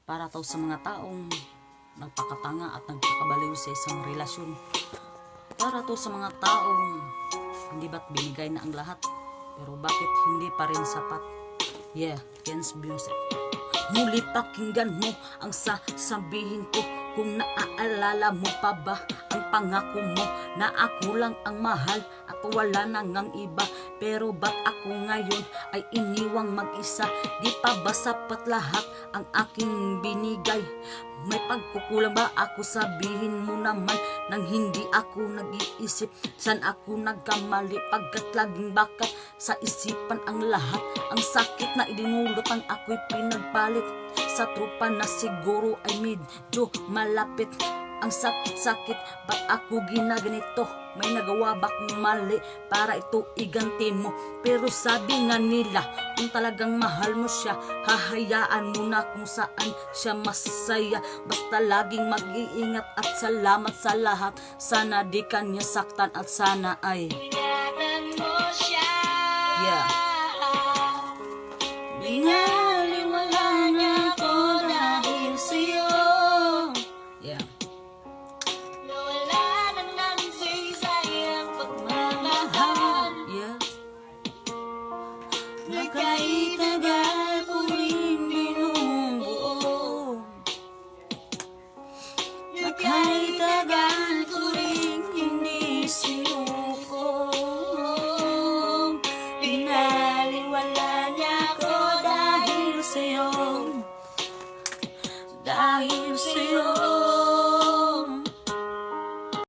Para to sa mga taong nagpakatanga at nagpakabaliw sa isang relasyon. Para to sa mga taong hindi ba't binigay na ang lahat, pero bakit hindi pa rin sapat? Yeah, Ken's Music. Muli pakinggan mo ang sasabihin ko, kung naaalala mo pa ba ang pangako mo na ako lang ang mahal at wala nang ang iba. Pero ba't ako ngayon ay iniwang mag-isa? Di pa ba sapat lahat ang aking binigay? May pagkukulang ba ako? Sabihin mo naman nang hindi ako nag-iisip. San ako nagkamali pagkat laging bakat sa isipan ang lahat. Ang sakit na idinulot ang ako'y pinagpalit sa trupa na siguro ay medyo malapit. Ang sakit-sakit, ba't ako ginaganito? May nagawa ba akong mali para ito iganti mo? Pero sabi nga nila, kung talagang mahal mo siya, hahayaan mo na kung saan siya masaya. Basta laging mag-iingat at salamat sa lahat. Sana di kanya saktan at sana ay ingatan mo siya. Yeah. Binaliwala niya ako dahil sa'yo. Yeah. Nawala na ng saysay ang pagmamahal. Yeah. Nagkay